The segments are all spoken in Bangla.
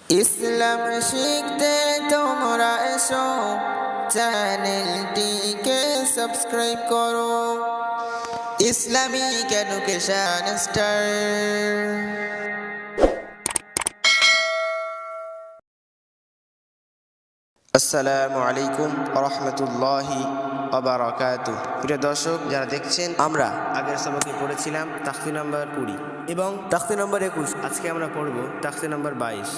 ইসলাম শিখতে তোমরা এসো, চ্যানেলটিকে সাবস্ক্রাইব করো। Islamic education star. আসসালামু আলাইকুম রহমতুল্লাহি ওয়াবারাকাতুহু। প্রিয় দর্শক যারা দেখছেন, আমরা আগের সবকে পড়েছিলাম তাখতি নম্বর 20 এবং তাখতি নম্বর 21। আজকে আমরা পড়ব তাখতি নম্বর 22,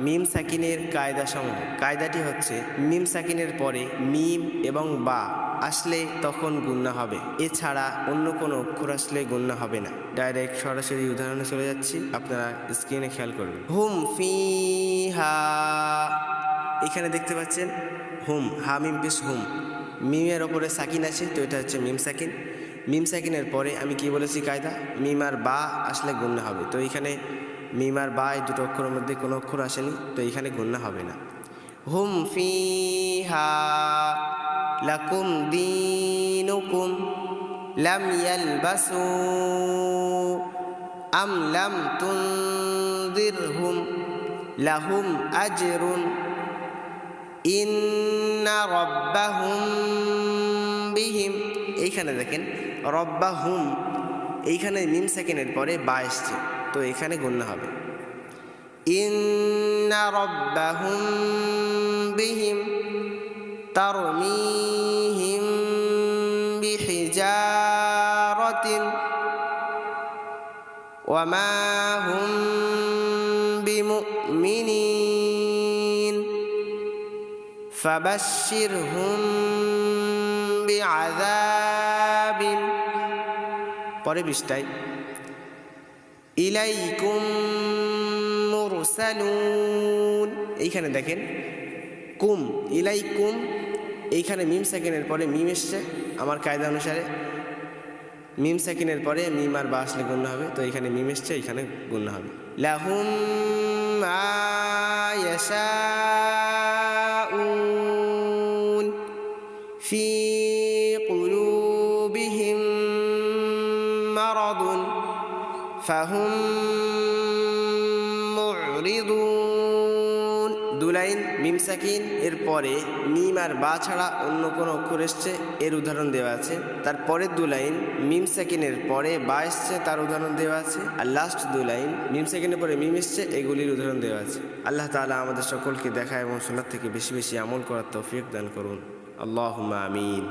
মিম সাকিনের কায়দা সমূহ। কায়দাটি হচ্ছে মিম সাকিনের পরে মিম এবং বা আসলে তখন গুণনা হবে, এছাড়া অন্য কোনো অক্ষর আসলে গুণনা হবে না। ডাইরেক্ট সরাসরি উদাহরণে চলে যাচ্ছি, আপনারা স্ক্রিনে খেয়াল করবেন। হুম ফিহা, এখানে দেখতে পাচ্ছেন হুম, হা মিম পেশ হুম, মিমের ওপরে সাকিন আছে, তো এটা হচ্ছে মিম সাকিন। মিম সাকিনের পরে আমি কি বলেছি কায়দা, মিম আর বা আসলে গুণনা হবে। তো এখানে মিম আর বা এই দুটো অক্ষরের মধ্যে কোনো অক্ষর আসেনি, তো এখানে গুণনা হবে না। হুম ফিহা লাকুম দীনুকুম লাম ইয়ালবাসু আম লাম তুনদিরহুম লাহুম আজরুন ইন্না রব্বাহুম বিহিম। এইখানে দেখেন রব্বাহুম, এইখানে মিম সেকেন্ডের পরে বা এসছে, তো এখানে গুণনা হবে। ইন্না রব্বাহুম বিহিম তারমিহিম বিহিজারাতিন ওয়া মা হুম বিমুমিনিন ফাবাশশিরহুম বিআযাবিন। পরে পৃষ্ঠায় ইলাইকুম মুরসালুন, এইখানে দেখেন কুম ইলাইকুম, এইখানে মিম সেকেন্ডের পরে মিম এসছে। আমার কায়দা অনুসারে মিম সেকেন্ডের পরে মিম আর বা আসলে গুণনা হবে, তো এখানে মিম এসছে, এইখানে গুণনা হবে। লাহুম মা ইয়াশাউন ফি কুলুবিহিম মারাদুন ফাহুম মুরিদুন। দুলাইন মিম সাকিন এর পরে মিম আর বা ছাড়া অন্য কোনো অক্ষর এসছে, এর উদাহরণ দেওয়া আছে। তারপরের দুলাইন মিম সাকিনের পরে বা এসছে, তার উদাহরণ দেওয়া আছে। আর লাস্ট দুলাইন মিম সাকিনের পরে মিম এসছে, এগুলির উদাহরণ দেওয়া আছে। আল্লাহ তাআলা আমাদের সকলকে দেখা এবং শোনার থেকে বেশি বেশি আমল করার তৌফিক দান করুন। আল্লাহুম্মা আমিন।